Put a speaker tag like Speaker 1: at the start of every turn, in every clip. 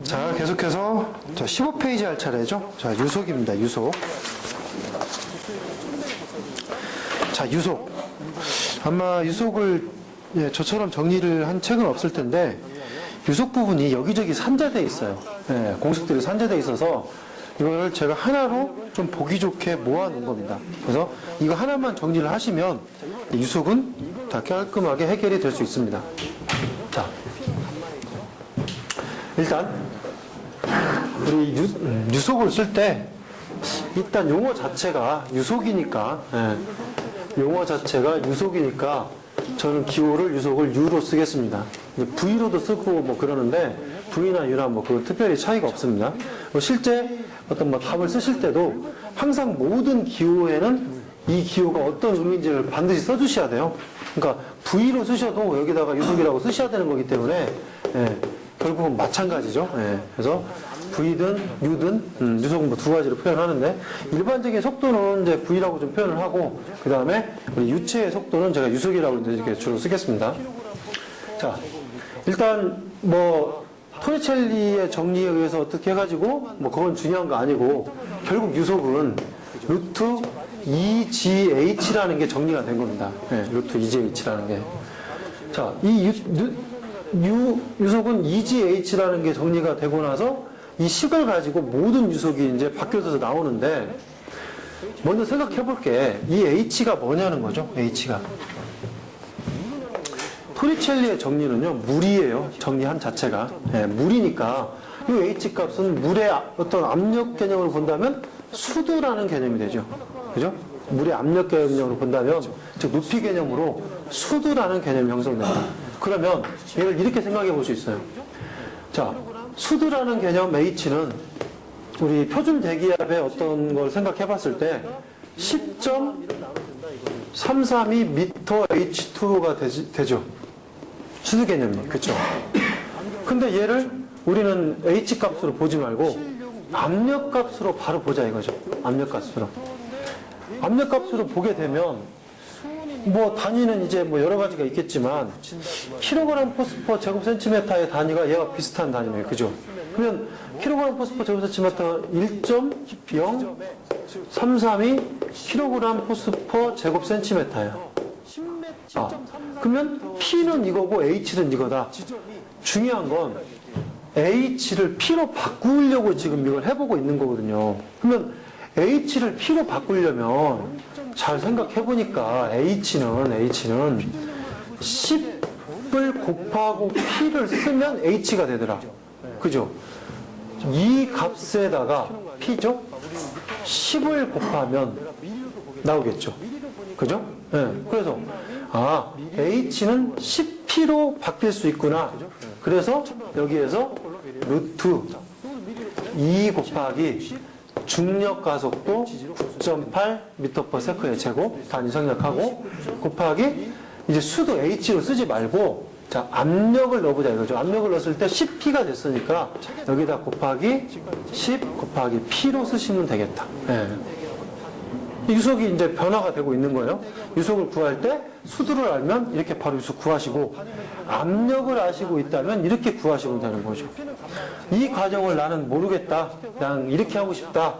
Speaker 1: 자, 계속해서 15페이지 할 차례죠. 자, 유속입니다. 유속. 자, 유속. 아마 유속을 저처럼 정리를 한 책은 없을 텐데 유속 부분이 여기저기 산재되어 있어요. 공식들이 산재되어 있어서 이걸 제가 하나로 좀 보기 좋게 모아놓은 겁니다. 그래서 이거 하나만 정리를 하시면 유속은 다 깔끔하게 해결이 될 수 있습니다. 자, 일단 우리 유속을 쓸 때 일단 용어 자체가 유속이니까 용어 자체가 유속이니까 저는 기호를 유속을 U로 쓰겠습니다. V로도 쓰고 뭐 그러는데 V나 U나 뭐 그 특별히 차이가 없습니다. 실제 어떤 뭐 답을 쓰실 때도 항상 모든 기호에는 이 기호가 어떤 의미인지를 반드시 써주셔야 돼요. 그러니까 V로 쓰셔도 여기다가 유속이라고 쓰셔야 되는 거기 때문에 결국은 마찬가지죠. 그래서 V든 U든 유속은 뭐 두 가지로 표현하는데 일반적인 속도는 이제 V라고 좀 표현을 하고 그 다음에 우리 유체의 속도는 제가 유속이라고 이렇게 주로 쓰겠습니다. 자, 일단 뭐 토리첼리의 정리에 의해서 어떻게 해가지고 뭐 그건 중요한 거 아니고 결국 유속은 루트 EGH라는 게 정리가 된 겁니다. 루트 EGH라는 게. 자, 이 유속은 EGH라는 게 정리가 되고 나서 이 식을 가지고 모든 유속이 이제 바뀌어서 나오는데 먼저 생각해 볼게. 이 H가 뭐냐는 거죠. H가. 토리첼리의 정리는요, 물이에요. 정리한 자체가. 물이니까 이 H 값은 물의 어떤 압력 개념으로 본다면 수두라는 개념이 되죠. 그죠? 물의 압력 개념으로 본다면, 즉, 높이 개념으로 수두라는 개념이 형성된다. 그러면 얘를 이렇게 생각해 볼 수 있어요. 자, 수두라는 개념 H는 우리 표준 대기압의 어떤 걸 생각해 봤을 때 10.332m H2가 되죠. 수두 개념이. 그쵸? 근데 얘를 우리는 H 값으로 보지 말고 압력 값으로 바로 보자 이거죠. 압력 값으로. 압력 값으로 보게 되면 뭐 단위는 이제 뭐 여러 가지가 있겠지만 킬로그램 포스퍼 제곱센티미터의 단위가 얘가 비슷한 단위네요. 그죠? 그러면 킬로그램 포스퍼 제곱센티미터 1.0332 킬로그램 포스퍼 제곱센티미터예요. 그러면 P는 이거고 H는 이거다. 중요한 건 H를 P로 바꾸려고 지금 이걸 해보고 있는 거거든요. 그러면 H를 P로 바꾸려면 잘 생각해보니까 H는 10을 곱하고 P를 쓰면 H가 되더라. 그죠? 이 값에다가 P죠? 10을 곱하면 나오겠죠. 그죠? 그래서 H는 10P로 바뀔 수 있구나. 그래서 여기에서 루트 2 곱하기 중력 가속도 9.8m/s의 제곱 단위 생략하고 곱하기 이제 수도 H로 쓰지 말고 자 압력을 넣어보자 이거죠. 압력을 넣었을 때 10P가 됐으니까 여기다 곱하기 10 곱하기 P로 쓰시면 되겠다. 유속이 이제 변화가 되고 있는 거예요. 유속을 구할 때 수두를 알면 이렇게 바로 유속 구하시고 압력을 아시고 있다면 이렇게 구하시면 되는 거죠. 이 과정을 나는 모르겠다. 그냥 이렇게 하고 싶다.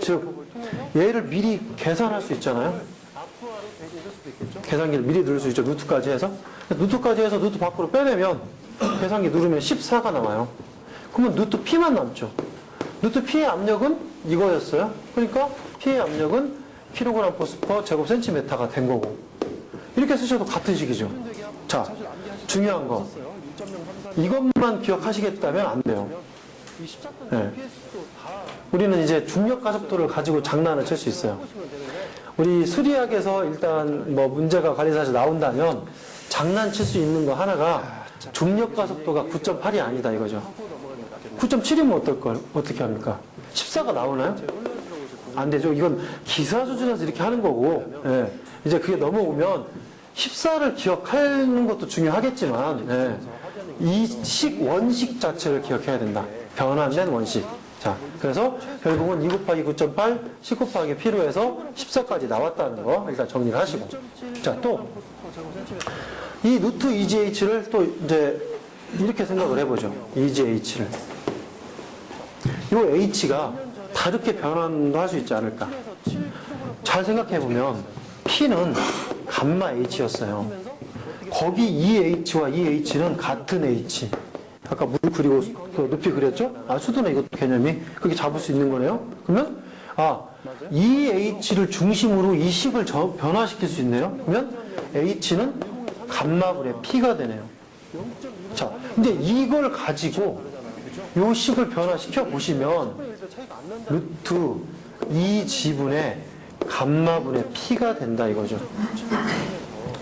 Speaker 1: 즉 얘를 미리 계산할 수 있잖아요. 계산기를 미리 누를 수 있죠. 루트까지 해서. 루트까지 해서 루트 밖으로 빼내면 계산기 누르면 14가 나와요. 그러면 루트 P만 남죠. 루트 P의 압력은 이거였어요. 그러니까 P의 압력은 킬로그램 포스퍼 제곱센티미터가 된 거고 이렇게 쓰셔도 같은 식이죠. 자, 중요한 거 이것만 기억하시겠다면 안 돼요. 우리는 이제 중력 가속도를 가지고 장난을 칠 수 있어요. 우리 수리학에서 일단 뭐 문제가 관리사에서 나온다면 장난칠 수 있는 거 하나가 중력 가속도가 9.8이 아니다 이거죠. 9.7이면 어떻게 합니까? 14가 나오나요? 안 되죠. 이건 기사 수준에서 이렇게 하는 거고, 이제 그게 넘어오면 14를 기억하는 것도 중요하겠지만, 이 원식 자체를 기억해야 된다. 변환된 원식. 자, 그래서 결국은 2 곱하기 9.8, 10 곱하기 P로 해서 14까지 나왔다는 거 일단 정리를 하시고. 자, 또, 이 루트 EGH를 또 이제 이렇게 생각을 해보죠. EGH를. 요 H가 다르게 변환도 할 수 있지 않을까. 잘 생각해보면 P는 감마 H였어요. 거기 EH와 EH는 같은 H. 아까 물 그리고 높이 그렸죠? 수도는 이것도 개념이 그렇게 잡을 수 있는 거네요. 그러면 EH를 중심으로 이 식을 변화시킬 수 있네요. 그러면 H는 감마분의 P가 되네요. 자, 근데 이걸 가지고 요 식을 변화시켜 보시면 루트 2지분의 감마분의 P가 된다 이거죠.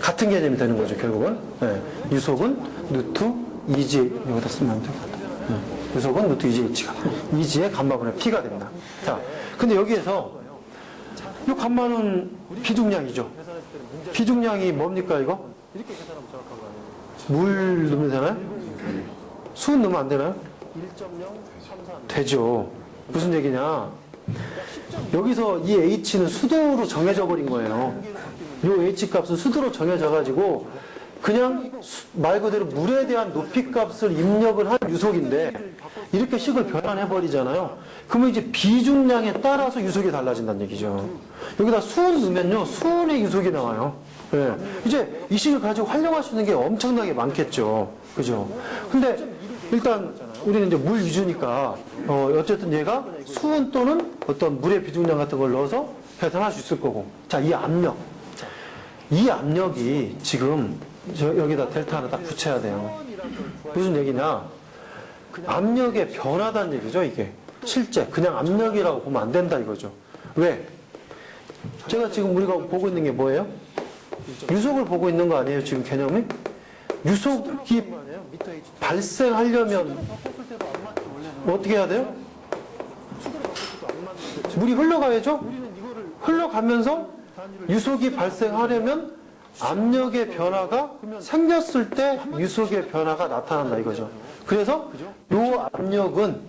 Speaker 1: 같은 개념이 되는 거죠, 결국은. 네. 유속은 루트 2지, 여기다 쓰면 되겠다. 네. 유속은 루트 2gH가 2g의 감마분의 P가 된다. 자, 근데 여기에서 이 감마는 비중량이죠. 비중량이 뭡니까, 이거? 물 넣으면 되나요? 수은 넣으면 안 되나요? 되죠. 무슨 얘기냐? 여기서 이 H는 수도로 정해져 버린 거예요. 이 H 값은 수도로 정해져 가지고 그냥 말 그대로 물에 대한 높이 값을 입력을 한 유속인데 이렇게 식을 변환해 버리잖아요. 그러면 이제 비중량에 따라서 유속이 달라진다는 얘기죠. 여기다 수은 넣으면요, 수은의 유속이 나와요. 네. 이제 이 식을 가지고 활용할 수 있는 게 엄청나게 많겠죠. 그죠? 근데 일단 우리는 이제 물 위주니까 어쨌든 얘가 수은 또는 어떤 물의 비중량 같은 걸 넣어서 계산할 수 있을 거고. 자, 이 압력. 이 압력이 지금 여기다 델타 하나 딱 붙여야 돼요. 무슨 얘기냐? 압력의 변화다는 얘기죠, 이게. 실제 그냥 압력이라고 보면 안 된다 이거죠. 왜? 제가 지금 우리가 보고 있는 게 뭐예요? 유속을 보고 있는 거 아니에요, 지금 개념이? 유속이 발생하려면 어떻게 해야 돼요? 물이 흘러가야죠? 흘러가면서 유속이 발생하려면 압력의 변화가 생겼을 때 유속의 변화가 나타난다 이거죠. 그래서 요 압력은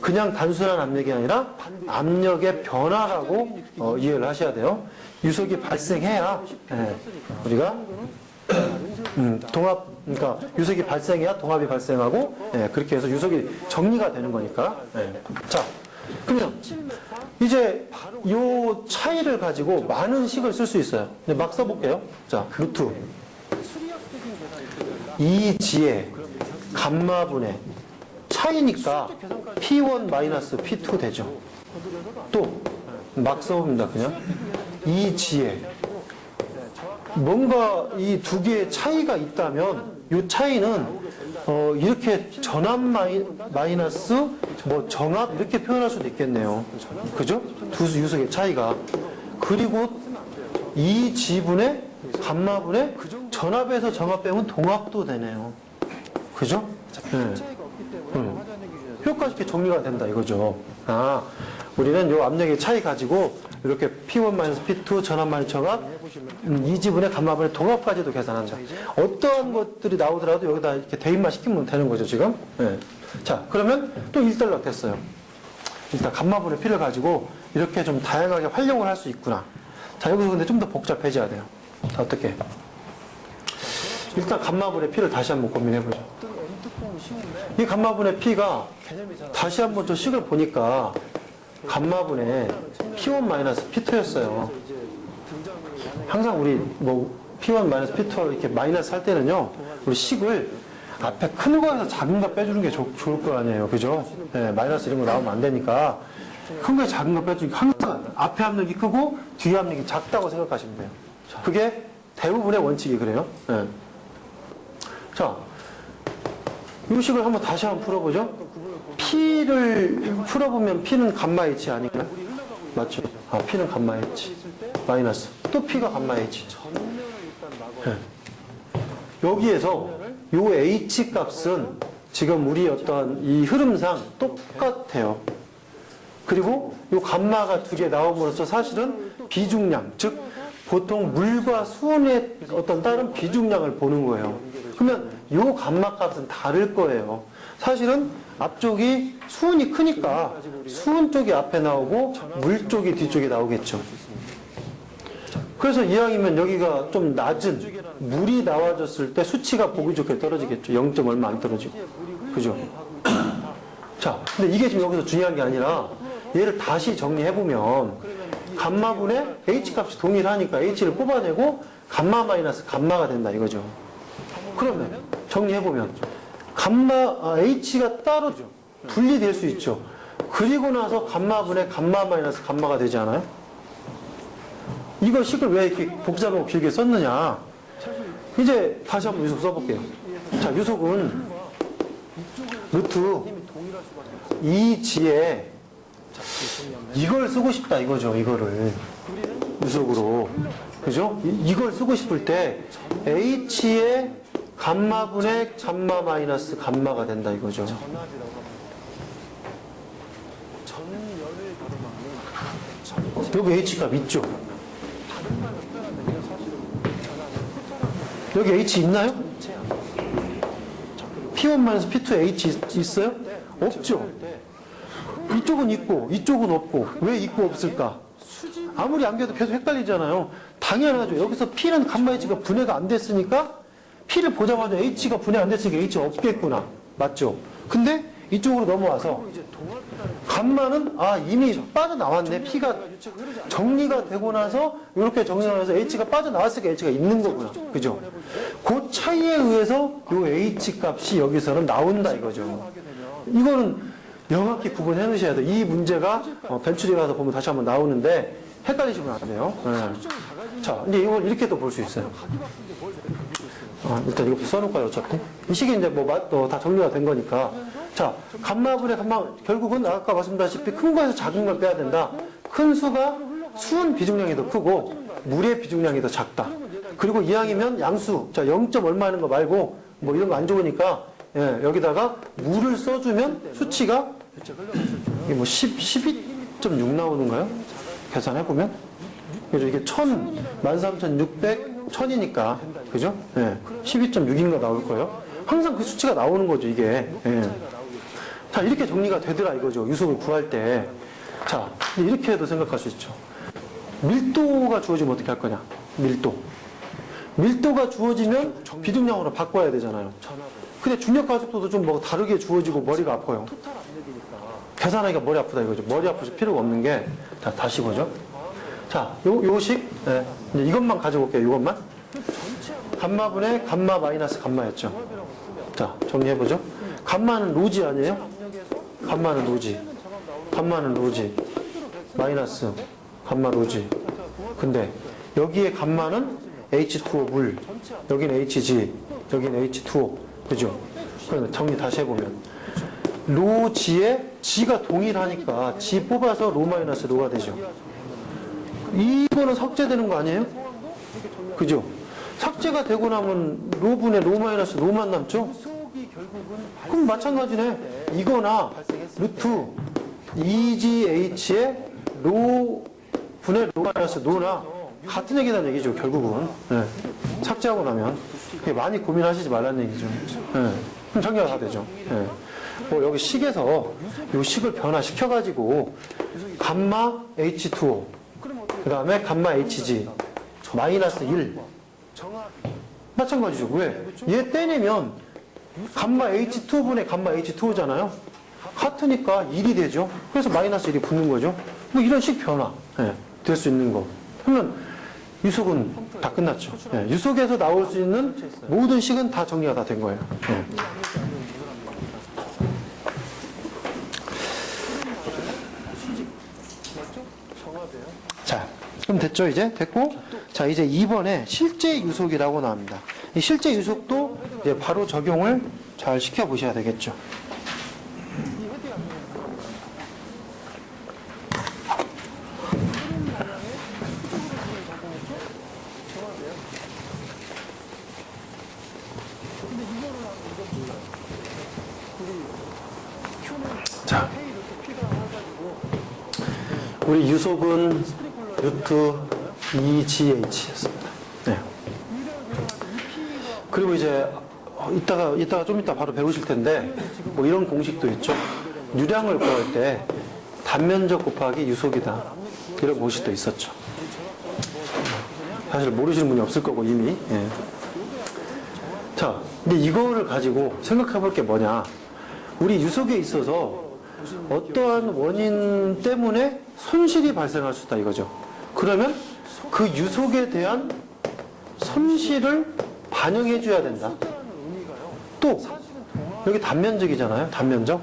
Speaker 1: 그냥 단순한 압력이 아니라 압력의 변화라고 이해를 하셔야 돼요. 유속이 발생해야 우리가 그러니까 유속이 발생해야 동압이 발생하고 그렇게 해서 유속이 정리가 되는 거니까. 자, 그러면 이제 요 차이를 가지고 많은 식을 쓸 수 있어요. 근데 막 써볼게요. 자, 루트 2g의 감마분의 차이니까 P1-P2 되죠. 또 막 써봅니다. 그냥 2g의 뭔가 이 두 개의 차이가 있다면 이 차이는 이렇게 전압 마이너스 뭐 정압 이렇게 표현할 수도 있겠네요. 그죠? 두 유속의 차이가. 그리고 이 지분의 감마분의 전압에서 정압 빼면 동압도 되네요. 그죠? 네. 효과 있게 정리가 된다 이거죠. 우리는 요 압력의 차이 가지고 이렇게 P1-P2 전압 정압 이 지분의 감마분의 동압까지도 계산한다. 어떠한 것들이 나오더라도 여기다 이렇게 대입만 시키면 되는 거죠 지금. 네. 자, 그러면 또 일단락 됐어요. 일단 감마분의 P를 가지고 이렇게 좀 다양하게 활용을 할 수 있구나. 자, 여기서 근데 좀 더 복잡해져야 돼요. 자, 어떻게? 일단 감마분의 P를 다시 한번 고민해보죠. 이 감마분의 P가 다시 한번 저 식을 보니까 감마분의 P1-P2였어요. 항상 우리 뭐 P1-P2 이렇게 마이너스 할 때는요, 우리 식을 앞에 큰 거에서 작은 거 빼주는 게 좋을 거 아니에요. 그죠? 네, 마이너스 이런 거 나오면 안 되니까 큰 거에 작은 거 빼주니까 항상 앞에 압력이 크고 뒤에 압력이 작다고 생각하시면 돼요. 그게 대부분의 원칙이 그래요. 네. 자, 이 식을 한번 다시 한번 풀어보죠. P를 풀어보면 P는 감마 H 아닌가요? 맞죠? P는 감마 H 마이너스 또 P가 감마 H. 네. 여기에서 요 H 값은 지금 우리 어떤 이 흐름상 똑같아요. 그리고 요 감마가 두 개 나옴으로써 사실은 비중량, 즉 보통 물과 수온의 어떤 다른 비중량을 보는 거예요. 그러면 요 감마 값은 다를 거예요. 사실은 앞쪽이 수온이 크니까 수온 쪽이 앞에 나오고 물 쪽이 뒤쪽에 나오겠죠. 그래서 이왕이면 여기가 좀 낮은 물이 나와줬을 때 수치가 보기 좋게 떨어지겠죠. 0. 얼마 안 떨어지고. 그죠? 자, 근데 이게 지금 여기서 중요한 게 아니라 얘를 다시 정리해보면 감마분의 H 값이 동일하니까 H를 뽑아내고 감마 마이너스 감마가 된다 이거죠. 그러면 정리해보면 H가 따로 분리될 수 있죠. 그리고 나서 감마분의 감마 마이너스 감마가 되지 않아요? 이거 식을 왜 이렇게 복잡하고 길게 썼느냐. 이제 다시 한번 유속 써볼게요. 자, 유속은 루트 2g에 이걸 쓰고 싶다 이거죠. 이거를 유속으로, 그죠? 이걸 쓰고 싶을 때 h의 감마분의 감마 마이너스 감마가 된다 이거죠. 여기 h값 있죠? 여기 h 있나요? P1 P2 H 있어요? 없죠? 이쪽은 있고 이쪽은 없고 왜 있고 없을까? 아무리 안겨도 계속 헷갈리잖아요. 당연하죠. 여기서 P는 감마 H가 분해가 안 됐으니까 P를 보자마자 H가 분해 안 됐으니까 H가 없겠구나. 맞죠? 근데 이쪽으로 넘어와서 감마는 이미 빠져나왔네. P가 정리가 되고 나서 이렇게 정리가 돼서 H가 빠져나왔으니까 H가 있는 거구나. 그죠? 그 차이에 의해서 요 H 값이 여기서는 나온다 이거죠. 이거는 명확히 구분해 놓으셔야 돼요. 이 문제가 벤출에 가서 보면 다시 한번 나오는데 헷갈리시면 안 돼요. 네. 자, 이제 이걸 이렇게도 볼 수 있어요. 일단 이거 써놓을까요, 어차피? 이 식이 이제 다 정리가 된 거니까. 자, 감마분의 감마, 결국은 아까 말씀드렸다시피 큰 거에서 작은 걸 빼야 된다. 큰 수가 수은 비중량이 더 크고 물의 비중량이 더 작다. 그리고 이왕이면 양수, 자, 0. 얼마 하는 거 말고 뭐 이런 거 안 좋으니까 여기다가 물을 써주면 수치가 이게 뭐 12.6 나오는가요? 계산해보면. 그죠? 이게 13,600, 1000이니까. 그죠? 12.6인가 나올 거예요. 항상 그 수치가 나오는 거죠, 이게. 자, 이렇게 정리가 되더라, 이거죠. 유속을 구할 때. 자, 이렇게 해도 생각할 수 있죠. 밀도가 주어지면 어떻게 할 거냐? 밀도가 주어지면 비중량으로 바꿔야 되잖아요. 근데 중력 가속도도 좀 뭐 다르게 주어지고 머리가 아파요. 계산하기가 머리 아프다 이거죠. 머리 아프실 필요가 없는 게, 자, 다시 보죠. 자, 요식, 이제 이것만 가지고 올게요. 이것만. 감마분의 감마 마이너스 감마였죠. 자, 정리해보죠. 감마는 로지 아니에요? 감마는 로지. 마이너스 감마 로지. 근데 여기에 감마는 H2O 물, 여기는 HG, 여기는 H2O. 그죠? 그러면 정리 다시 해보면 로 G에 G가 동일하니까 G 뽑아서 로 마이너스 로가 되죠. 이거는 삭제되는 거 아니에요? 그죠? 삭제가 되고 나면 로분의 로 마이너스 로만 남죠? 그럼 마찬가지네. 이거나 루트 2GH의 로 분의 로 마이너스 로나 같은 얘기란 얘기죠, 결국은. 삭제하고 나면. 많이 고민하시지 말라는 얘기죠. 그럼 정리가 다 되죠. 여기 식에서 이 식을 변화시켜가지고 감마 H2O, 그 다음에 감마 HG, 마이너스 1. 마찬가지죠. 왜? 얘 떼내면 감마 H2분의 감마 H2O잖아요. 같으니까 1이 되죠. 그래서 마이너스 1이 붙는 거죠. 뭐 이런 식 변화 될 수 있는 거. 그러면 유속은 다 끝났죠. 유속에서 나올 수 있는 모든 식은 다 정리가 다 된 거예요. 자, 그럼 됐죠, 이제? 됐고. 자, 이제 2번에 실제 유속이라고 나옵니다. 이 실제 유속도 이제 바로 적용을 잘 시켜보셔야 되겠죠. 자, 우리 유속은 루트 2GH였습니다. 그리고 이제 이따가 좀 이따 바로 배우실 텐데 뭐 이런 공식도 있죠. 유량을 구할 때 단면적 곱하기 유속이다. 이런 공식도 있었죠. 사실 모르시는 분이 없을 거고 이미. 자, 근데 이거를 가지고 생각해 볼 게 뭐냐. 우리 유속에 있어서 어떠한 원인 때문에 손실이 발생할 수 있다 이거죠. 그러면 그 유속에 대한 손실을 반영해 줘야 된다. 또 여기 단면적이잖아요. 단면적.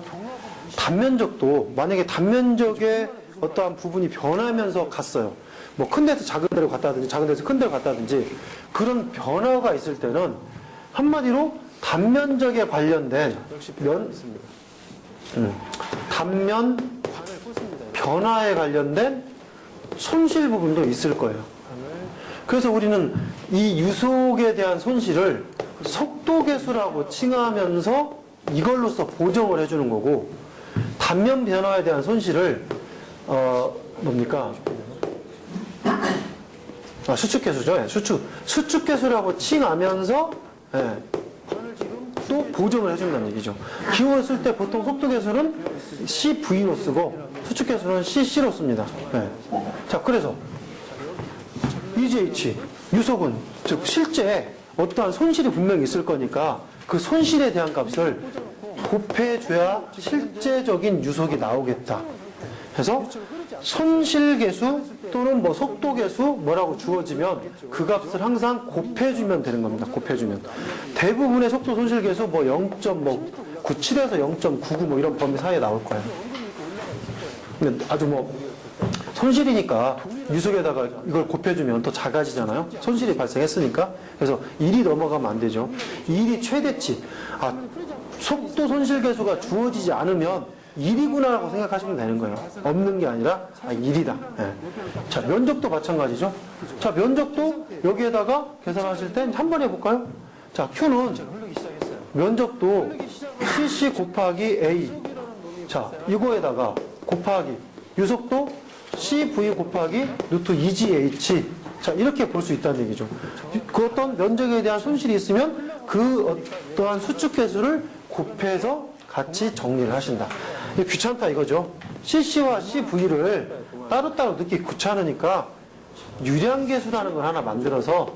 Speaker 1: 단면적도 만약에 단면적의 어떠한 부분이 변하면서 갔어요. 뭐 큰 데서 작은 데로 갔다든지 작은 데서 큰 데로 갔다든지 그런 변화가 있을 때는 한마디로 단면적에 관련된 단면 변화에 관련된 손실 부분도 있을 거예요. 그래서 우리는 이 유속에 대한 손실을 속도계수라고 칭하면서 이걸로써 보정을 해주는 거고, 단면 변화에 대한 손실을 뭡니까? 수축계수죠. 예, 수축계수라고 칭하면서 예, 또 보정을 해준다는 얘기죠. 기호를 쓸 때 보통 속도계수는 CV로 쓰고 수축계수는 CC로 씁니다. 예. 자, 그래서 EGH, 유속은 즉 실제 어떠한 손실이 분명히 있을 거니까 그 손실에 대한 값을 곱해줘야 실제적인 유속이 나오겠다. 그래서 손실계수 또는 뭐 속도계수 뭐라고 주어지면 그 값을 항상 곱해주면 되는 겁니다. 곱해주면. 대부분의 속도 손실계수 뭐 0.97에서 0.99 뭐 이런 범위 사이에 나올 거예요. 근데 아주 뭐 손실이니까 유속에다가 이걸 곱해주면 더 작아지잖아요. 손실이 발생했으니까. 그래서 1이 넘어가면 안 되죠. 1이 최대치. 속도 손실계수가 주어지지 않으면 1이구나라고 생각하시면 되는 거예요. 없는 게 아니라 1이다. 예. 자, 면적도 마찬가지죠. 자, 면적도 여기에다가 계산하실 때 한 번 해볼까요? 자, Q는 면적도 CC 곱하기 A. 자, 이거에다가 곱하기 유속도 CV 곱하기 루트 EGH. 자, 이렇게 볼 수 있다는 얘기죠. 그 어떤 면적에 대한 손실이 있으면 그 어떠한 수축계수를 곱해서 같이 정리를 하신다. 이게 귀찮다 이거죠. CC와 CV를 따로따로 넣기 귀찮으니까 유량계수라는 걸 하나 만들어서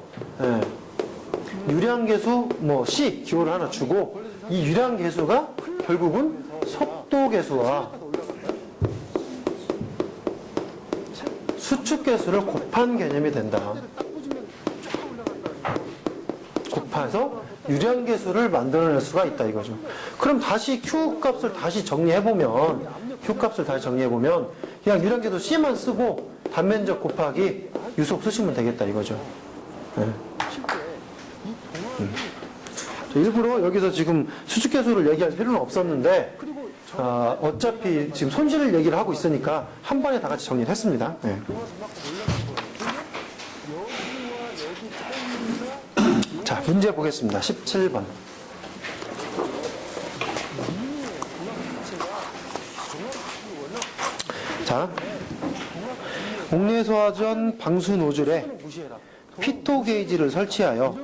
Speaker 1: 유량계수 뭐 C 기호를 하나 주고 이 유량계수가 결국은 속도계수와 수축계수를 곱한 개념이 된다. 곱해서 유량계수를 만들어낼 수가 있다 이거죠. 그럼 다시 Q값을 다시 정리해보면 그냥 유량계수 C만 쓰고 단면적 곱하기 유속 쓰시면 되겠다 이거죠. 네. 일부러 여기서 지금 수축계수를 얘기할 필요는 없었는데 어차피 지금 손실을 얘기를 하고 있으니까 한 번에 다 같이 정리를 했습니다. 네. 자, 문제 보겠습니다. 17번. 자, 옥내소화전 방수 노즐에 피토 게이지를 설치하여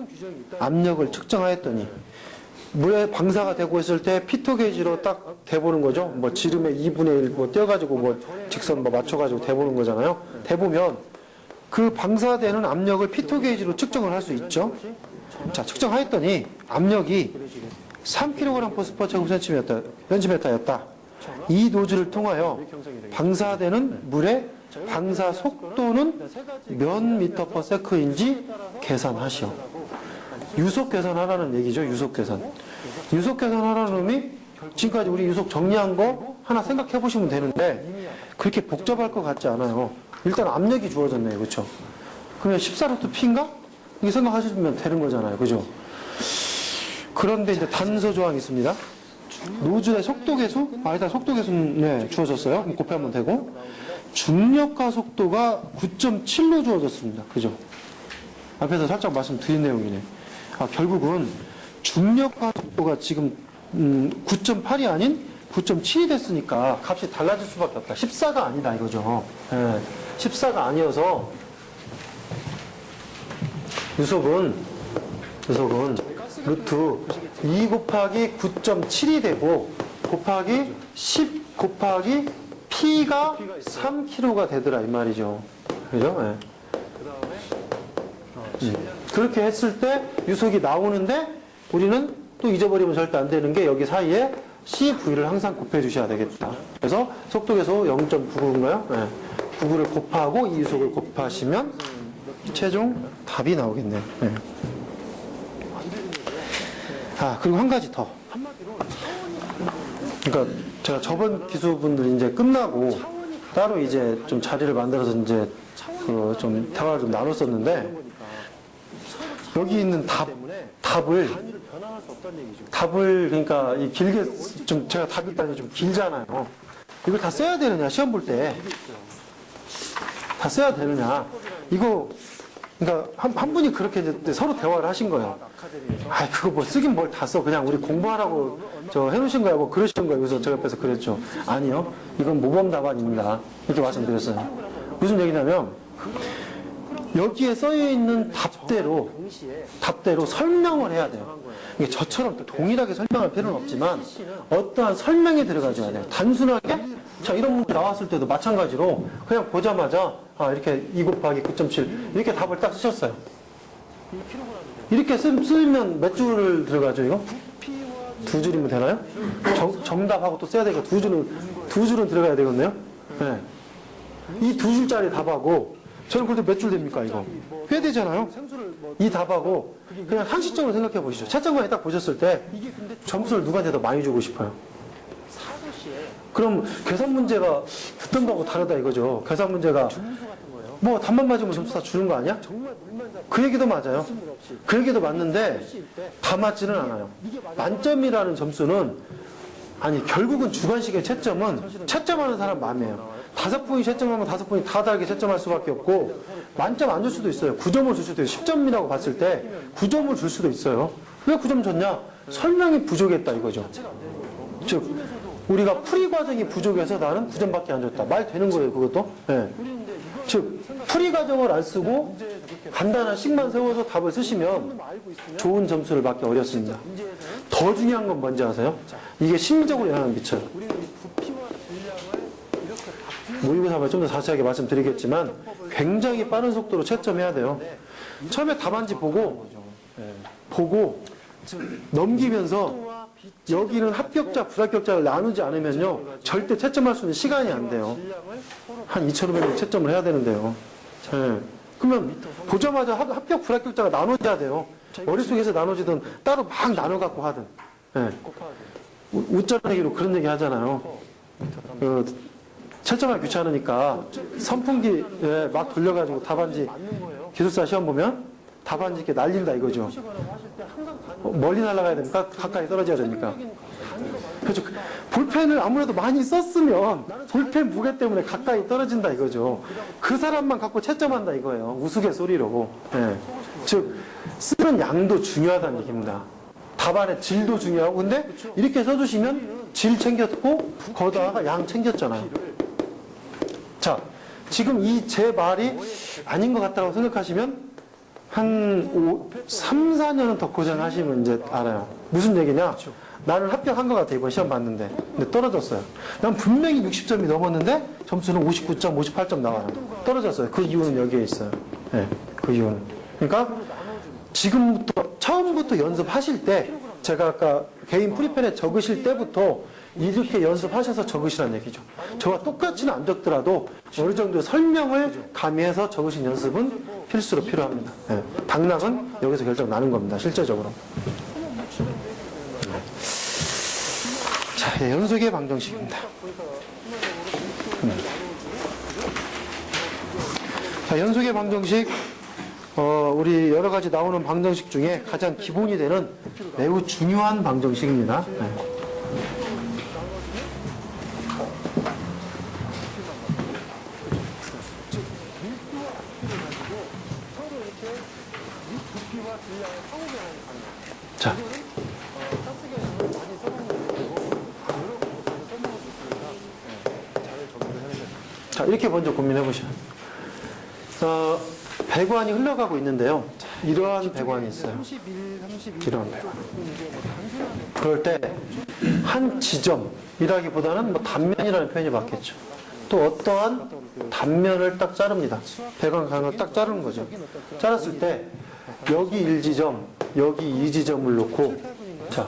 Speaker 1: 압력을 측정하였더니 물에 방사가 되고 있을 때 피토 게이지로 딱 대보는 거죠. 뭐 지름의 2분의 1 뭐 떼어가지고 뭐 직선 뭐 맞춰가지고 대보는 거잖아요. 대보면 그 방사되는 압력을 피토 게이지로 측정을 할 수 있죠. 자, 측정하였더니 압력이 3kg/cm²였다. 이 노즐을 통하여 방사되는 물의 방사 속도는 몇 m/s인지 계산하시오. 유속 계산하라는 얘기죠. 유속 계산. 유속 계산하라는 의미, 지금까지 우리 유속 정리한 거 하나 생각해 보시면 되는데 그렇게 복잡할 것 같지 않아요. 일단 압력이 주어졌네요. 그렇죠? 그러면 14루트 P인가? 이렇게 생각하시면 되는 거잖아요. 그죠? 그런데 이제 단서 조항이 있습니다. 노즐의 속도계수? 일단 속도계수는 네, 주어졌어요. 그럼 곱하면 되고. 중력가 속도가 9.7로 주어졌습니다. 그죠? 앞에서 살짝 말씀드린 내용이네. 결국은 중력가 속도가 지금 9.8이 아닌 9.7이 됐으니까 값이 달라질 수밖에 없다. 14가 아니다 이거죠. 네, 14가 아니어서 유속은 루트 2 곱하기 9.7이 되고 곱하기 10 곱하기 P가 3kg가 되더라 이 말이죠. 그죠? 네. 그렇게 했을 때 유속이 나오는데 우리는 또 잊어버리면 절대 안 되는 게 여기 사이에 CV를 항상 곱해 주셔야 되겠다. 그래서 속도계소 0.99인가요? 네. 99를 곱하고 이 유속을 곱하시면 최종 답이 나오겠네요. 네. 아, 그리고 한 가지 더. 그러니까 제가 저번 기수분들이 이제 끝나고 따로 이제 좀 자리를 만들어서 이제 그 좀 대화를 좀 나눴었는데, 여기 있는 답을 그러니까 이 길게 좀 제가 답 일단이 좀 길잖아요. 이걸 다 써야 되느냐, 시험 볼 때 다 써야 되느냐, 이거 그러니까 한 분이 그렇게 이제 서로 대화를 하신 거예요. 아, 그거 뭐 쓰긴 뭘 다 써, 그냥 우리 공부하라고 저 해놓으신 거야, 뭐 그러신 거예요. 그래서 제가 옆에서 그랬죠. 아니요, 이건 모범 답안입니다. 이렇게 말씀드렸어요. 무슨 얘기냐면, 여기에 써여 있는 답대로 설명을 해야 돼요. 이게 저처럼 또 동일하게 설명할 필요는 없지만 어떠한 설명이 들어가줘야 돼요. 단순하게 자, 이런 문제 나왔을 때도 마찬가지로 그냥 보자마자 아, 이렇게 2 곱하기 9.7 이렇게 답을 딱 쓰셨어요. 이렇게 쓰면 몇 줄을 들어가죠, 이거? 두 줄이면 되나요? 정답하고 또 써야 되니까 두 줄은 들어가야 되겠네요. 네. 이 두 줄짜리 답하고 저는 그래도 몇 줄 됩니까, 이거? 꽤 되잖아요? 이 답하고 그냥 상식적으로 생각해 보시죠. 채점만에 딱 보셨을 때 점수를 누구한테 더 많이 주고 싶어요? 그럼 계산 문제가 듣던 거하고 다르다 이거죠. 계산 문제가 뭐 답만 맞으면 점수 다 주는 거 아니야? 그 얘기도 맞아요. 그 얘기도 맞는데 다 맞지는 않아요. 만점이라는 점수는 아니 결국은 주관식의 채점은 채점하는 사람 마음이에요. 5분이 채점하면 5분이 다 다르게 채점할 수밖에 없고 만점 안 줄 수도 있어요. 9점을 줄 수도 있어요. 10점이라고 봤을 때 9점을 줄 수도 있어요. 왜 9점 줬냐? 설명이 부족했다 이거죠. 즉 우리가 풀이 과정이 부족해서 나는 9점밖에 안 줬다. 말 되는 거예요, 그것도? 네. 즉 풀이 과정을 안 쓰고 간단한 식만 세워서 답을 쓰시면 좋은 점수를 받기 어렵습니다. 더 중요한 건 뭔지 아세요? 이게 심리적으로 영향을 미쳐요. 모의고사만 좀 더 자세하게 말씀드리겠지만 굉장히 빠른 속도로 채점해야 돼요. 처음에 답안지 보고 넘기면서 여기는 합격자, 불합격자를 나누지 않으면요 절대 채점할 수 있는 시간이 안 돼요. 한 2,500명 채점을 해야 되는데요. 네. 그러면 보자마자 합격, 불합격자가 나눠져야 돼요. 머릿속에서 나눠지든 따로 막 나눠갖고 하든. 네. 웃자내기로 그런 얘기 하잖아요. 채점하기 귀찮으니까 선풍기 막 돌려가지고 답안지 기술사 시험 보면 답안지 이렇게 날린다 이거죠. 멀리 날아가야 됩니까? 가까이 떨어져야 됩니까? 그렇죠. 볼펜을 아무래도 많이 썼으면 볼펜 무게 때문에 가까이 떨어진다 이거죠. 그 사람만 갖고 채점한다 이거예요. 우스갯소리로. 네. 즉 쓰는 양도 중요하다는 얘기입니다. 답안의 질도 중요하고 근데 이렇게 써주시면 질 챙겼고 거기다가 양 챙겼잖아요. 자, 지금 이 제 말이 아닌 것 같다고 생각하시면 한 3, 4년은 더 고생하시면 이제 알아요. 무슨 얘기냐? 나는 합격한 것 같아, 이번 시험 봤는데. 근데 떨어졌어요. 난 분명히 60점이 넘었는데 점수는 59점, 58점 나와요. 떨어졌어요. 그 이유는 여기에 있어요. 네, 그 이유는. 그러니까 지금부터, 처음부터 연습하실 때, 제가 아까 개인 프리펜에 적으실 때부터 이렇게 연습하셔서 적으시라는 얘기죠. 저와 똑같이는 안 적더라도 어느 정도 설명을 가미해서 적으신 연습은 필수로 필요합니다. 네. 당락은 여기서 결정 나는 겁니다. 실제적으로. 자, 연속의 방정식입니다. 자, 연속의 방정식, 우리 여러 가지 나오는 방정식 중에 가장 기본이 되는 매우 중요한 방정식입니다. 네. 자, 이렇게 먼저 고민해 보셔요. 배관이 흘러가고 있는데요. 이러한 배관이 있어요. 이러한 배관. 그럴 때 한 지점이라기보다는 뭐 단면이라는 표현이 맞겠죠. 또 어떠한 단면을 딱 자릅니다. 배관 가는 걸 딱 자르는 거죠. 자랐을 때 여기 1지점, 여기 2지점을 놓고 자,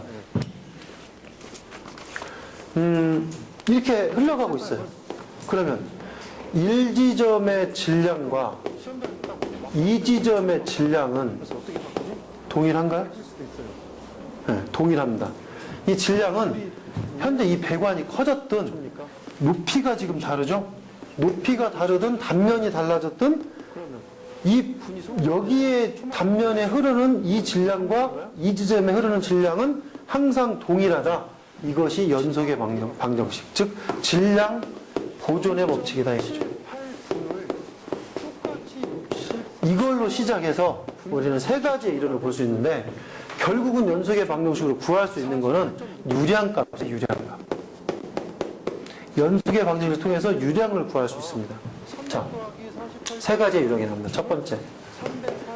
Speaker 1: 이렇게 흘러가고 있어요. 그러면 1지점의 질량과 2지점의 질량은 동일한가요? 네, 동일합니다. 이 질량은 현재 이 배관이 커졌든 높이가 지금 다르죠? 높이가 다르든 단면이 달라졌든 여기에 단면에 흐르는 이 질량과 이 지점에 흐르는 질량은 항상 동일하다. 이것이 연속의 방정식, 즉 질량 보존의 법칙이다 이거죠. 이걸로 시작해서 우리는 세 가지의 이론을 볼 수 있는데 결국은 연속의 방정식으로 구할 수 있는 것은 유량값이에요. 유량값. 연속의 방정식을 통해서 유량을 구할 수 있습니다. 자, 세 가지의 유량이 나옵니다. 첫 번째,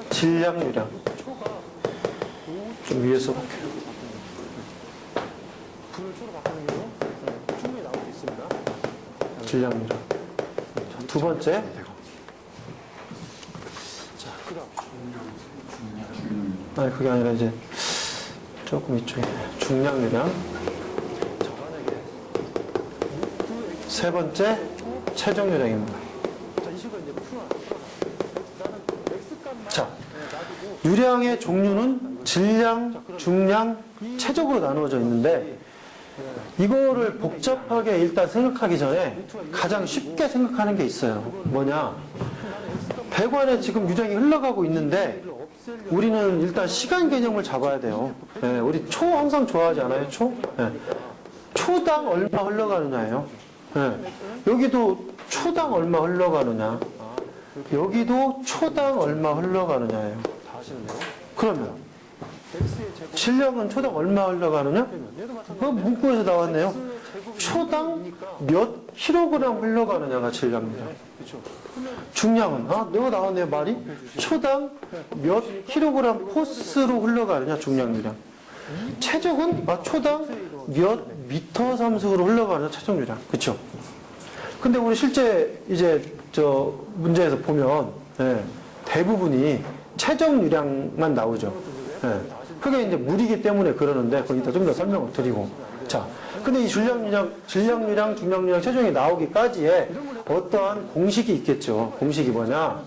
Speaker 1: 질량 유량. 좀 위에 써볼게요. 질량 유량. 두 번째, 아니 그게 아니라 이제 조금 이쪽에 중량 유량. 세 번째, 최종 유량입니다. 자, 유량의 종류는 질량, 중량, 최적으로 나누어져 있는데 이거를 복잡하게 일단 생각하기 전에 가장 쉽게 생각하는 게 있어요. 뭐냐? 배관에 지금 유량이 흘러가고 있는데 우리는 일단 시간 개념을 잡아야 돼요. 네, 우리 초 항상 좋아하지 않아요? 초? 네. 초당 얼마 흘러가느냐예요. 네. 여기도 초당 얼마 흘러가느냐. 여기도 초당 얼마 흘러가느냐예요. 그러면 질량은 초당 얼마 흘러가느냐? 문구에서 나왔네요. 초당 몇 킬로그램 흘러가느냐가 질량입니다. 중량은 내가 나왔네요 말이. 초당 몇 킬로그램 포스로 흘러가느냐 중량유량. 최적은 초당 몇 미터 삼속으로 흘러가느냐 최종유량. 그렇죠? 근데 우리 실제 이제 저 문제에서 보면 대부분이 최종 유량만 나오죠. 그게 이제 물이기 때문에 그러는데 그건 이따 좀 더 설명을 드리고. 자, 근데 이 질량 유량, 중량 유량, 최종이 나오기까지에 어떠한 공식이 있겠죠. 공식이 뭐냐?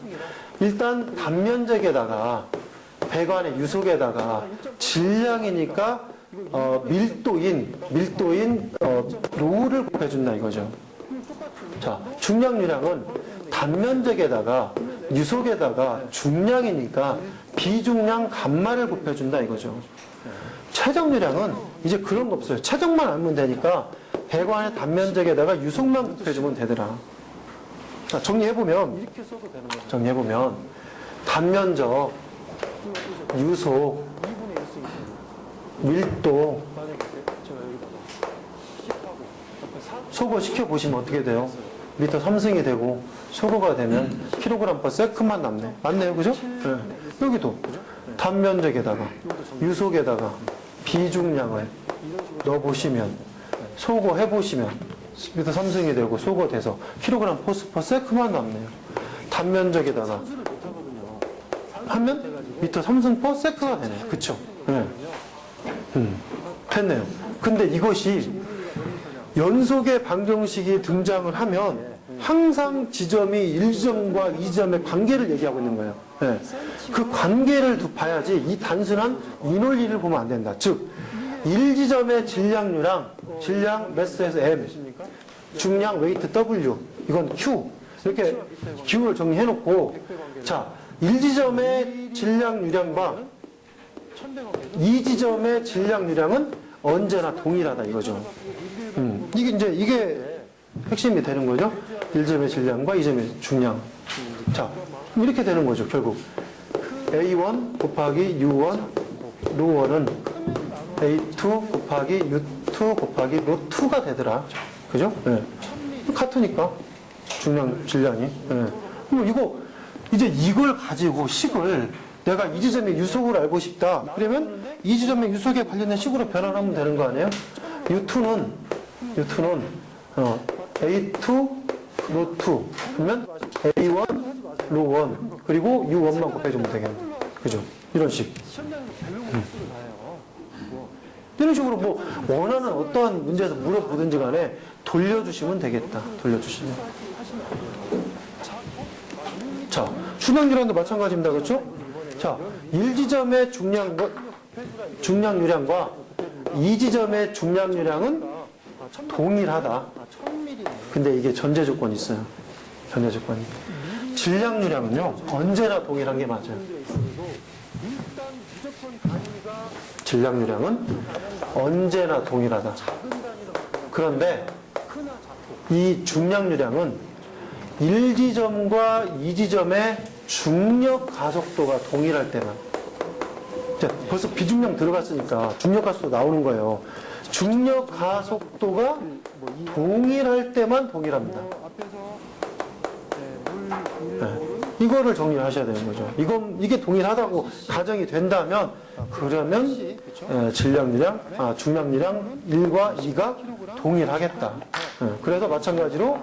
Speaker 1: 일단 단면적에다가 배관의 유속에다가 질량이니까 밀도인 로를 곱해준다 이거죠. 자, 중량 유량은 단면적에다가 유속에다가 중량이니까 비중량 감마를 곱해준다 이거죠. 최적 유량은 이제 그런 거 없어요. 최적만 알면 되니까 배관의 단면적에다가 유속만 곱해주면 되더라. 자, 정리해보면 단면적, 유속, 밀도, 소거 시켜보시면 어떻게 돼요? 미터 3승이 되고 소거가 되면 킬로그램 퍼 세컨만 남네. 맞네요, 그죠? 네. 여기도 단면적에다가 유속에다가 비중량을 넣어보시면 소거해보시면 미터 3승이 되고 소거돼서 킬로그램 퍼 세컨만 남네요. 단면적에다가 하면 미터 3승 퍼 세컨가 되네요. 그쵸? 네. 됐네요. 근데 이것이 연속의 방정식이 등장을 하면 항상 지점이 1지점과 2지점의 관계를 얘기하고 있는 거예요. 네. 그 관계를 봐야지 이 단순한 이 논리를 보면 안 된다. 즉 1지점의 질량유랑 질량 매스에서 M, 중량 웨이트 W, 이건 Q 이렇게 기호를 정리해놓고 자 1지점의 질량유량과 2지점의 질량유량은 언제나 동일하다 이거죠. 이게 핵심이 되는 거죠. 1점의 질량과 2점의 중량. 자, 이렇게 되는 거죠, 결국. A1 곱하기 U1, 로1은 A2 곱하기 U2 곱하기 로2가 되더라. 그죠? 네. 같으니까. 중량, 질량이. 네. 그럼 이걸 가지고 식을 내가 이 지점의 유속을 알고 싶다. 그러면 이 지점의 유속에 관련된 식으로 변환하면 되는 거 아니에요? U2는 A2 로2 그러면 A1 로1 그리고 U1만 곱해주면 되겠네. 그죠? 이런 식. 이런 식으로 뭐 원하는 어떠한 문제에서 물어보든지 간에 돌려주시면 되겠다. 돌려주시면. 자, 순항유량도 마찬가지입니다. 그렇죠? 자, 1지점의 중량유량과 2지점의 중량유량은 동일하다. 근데 이게 전제 조건이 있어요. 전제 조건이. 질량유량은요, 언제나 동일한 게 맞아요. 질량유량은 언제나 동일하다. 그런데 이 중량유량은 1지점과 2지점의 중력 가속도가 동일할 때만. 자, 벌써 비중량 들어갔으니까 중력 가속도 나오는 거예요. 중력 가속도가 동일할 때만 동일합니다. 네. 이거를 정리하셔야 되는 거죠. 이게 동일하다고 가정이 된다면, 그러면 질량유량, 중량유량 1과 2가 동일하겠다. 그래서 마찬가지로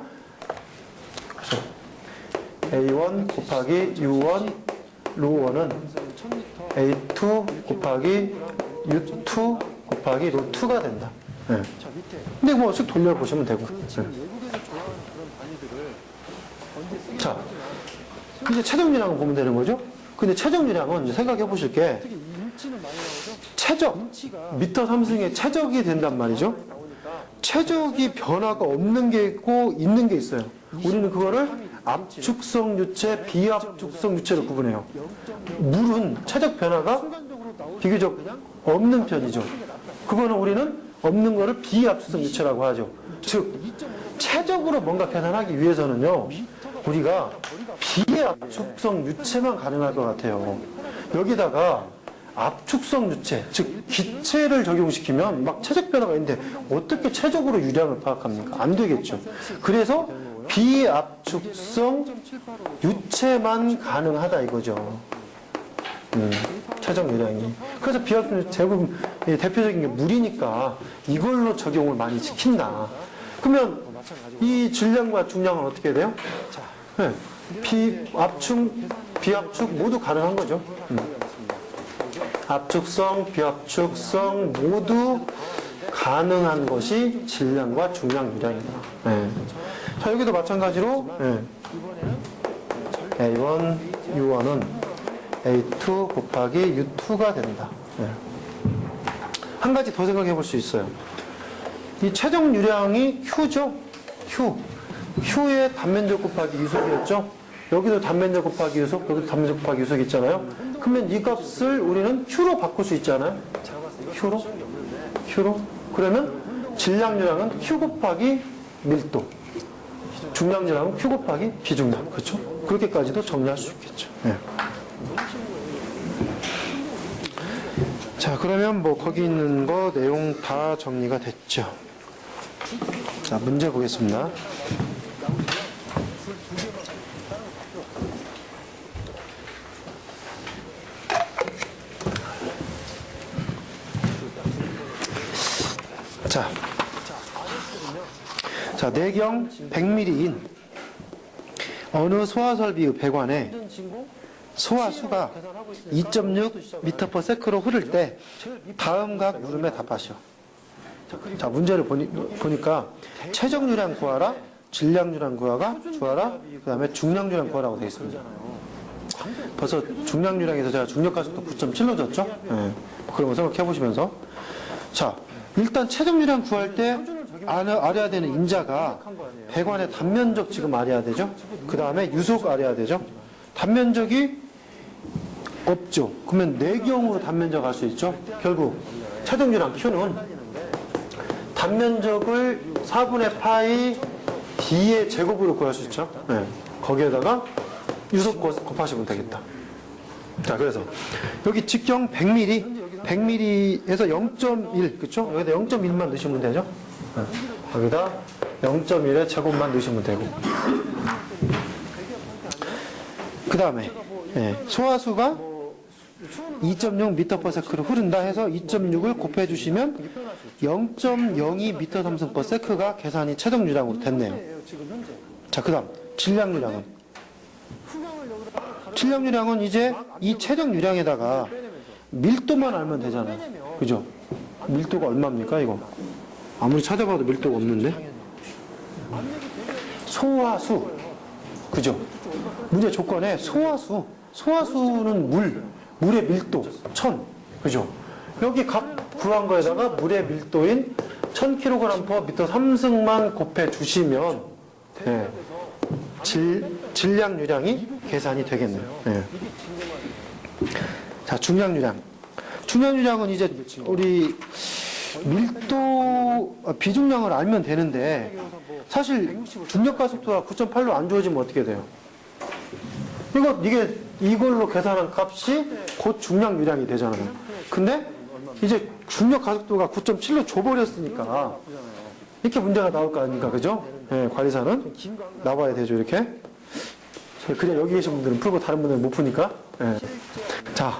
Speaker 1: A1 곱하기 U1 로1은 A2 곱하기 U2 곱하기 로2가 된다. 근데 뭐 쓱 돌려보시면 되고. 자, 이제 최정유량을 보면 되는 거죠. 근데 최정유량은 이제 생각해 보실 게 최적, 미터 3승의 최적이 된단 말이죠. 최적이 변화가 없는 게 있고 있는 게 있어요. 우리는 그거를 압축성 유체, 비압축성 유체로 구분해요. 물은 최적 변화가 비교적 없는 편이죠. 그거는 우리는 없는 거를 비압축성 유체라고 하죠. 즉, 최적으로 뭔가 계산하기 위해서는요, 우리가 비압축성 유체만 가능할 것 같아요. 여기다가 압축성 유체, 즉 기체를 적용시키면 막 최적 변화가 있는데 어떻게 최적으로 유량을 파악합니까? 안 되겠죠. 그래서 비압축성 유체만 가능하다 이거죠. 최적 유량이. 그래서 비압축성 유체 대부분 대표적인 게 물이니까 이걸로 적용을 많이 시킨다. 그러면 이 질량과 중량은 어떻게 돼요? 네. 비압축 모두 가능한 거죠. 압축성, 비압축성 모두 가능한 것이 질량과 중량 유량이다. 네. 자, 여기도 마찬가지로 A1, U1은 A2 곱하기 U2가 된다. 네. 한 가지 더 생각해 볼 수 있어요. 이 최종 유량이 Q죠? Q의 단면적 곱하기 유속이었죠? 여기도 단면적 곱하기 유속, 여기도 단면적 곱하기 유속 있잖아요? 그러면 이 값을 우리는 Q로 바꿀 수 있잖아요? Q로? 그러면 질량유량은 Q 곱하기 밀도, 중량유량은 Q 곱하기 비중량. 그렇죠? 그렇게까지도 정리할 수 있겠죠. 네. 자, 그러면 뭐 거기 있는 거 내용 다 정리가 됐죠. 자, 문제 보겠습니다. 자, 내경 100mm인 어느 소화설비의 배관에 소화수가 2.6m/s로 흐를 때 다음 각 물음에 답하시오. 자, 문제를 보니까 최적유량 구하라, 질량유량 구하라, 그 다음에 중량유량 구하라고 되어 있습니다. 벌써 중량유량에서 제가 중력가속도 9.7로 줬죠? 네. 그런 거 생각해 보시면서. 자, 일단 최적유량 구할 때 알아야 되는 인자가 배관의 단면적 지금 알아야 되죠? 그 다음에 유속 알아야 되죠? 단면적이 없죠. 그러면 내경으로 단면적 알 수 있죠? 결국 최적유량 Q는 단면적을 4분의 파이 D의 제곱으로 구할 수 있죠? 네. 거기에다가 유속 곱하시면 되겠다. 자, 그래서 여기 직경 100mm에서 0.1, 그쵸? 여기다 0.1만 넣으시면 되죠? 네. 여기다 0.1의 제곱만 넣으시면 되고. 그 다음에 소화수가 2.6m/s로 흐른다 해서 2.6을 곱해주시면 0.02m/s가 계산이 최적유량으로 됐네요. 자, 그 다음 질량유량은 이제 이 최적유량에다가 밀도만 알면 되잖아요. 그죠? 밀도가 얼마입니까, 이거? 아무리 찾아봐도 밀도가 없는데? 소화수. 그죠? 문제 조건에 소화수. 소화수는 물의 밀도, 1000. 그죠? 여기 각 구한 거에다가 물의 밀도인 1000kg/m 3승만 곱해 주시면, 예, 질량유량이 계산이 되겠네요. 예. 자, 중량유량. 중량유량은 이제 우리 밀도, 비중량을 알면 되는데, 사실 중력가속도가 9.8로 안 주어지면 어떻게 돼요? 이걸로 계산한 값이 곧 중량유량이 되잖아요. 근데 이제 중력가속도가 9.7로 줘버렸으니까 이렇게 문제가 나올 거 아닙니까? 그죠? 예, 관리사는 나와야 되죠, 이렇게. 그냥 여기 계신 분들은 풀고 다른 분들은 못 푸니까. 예. 자,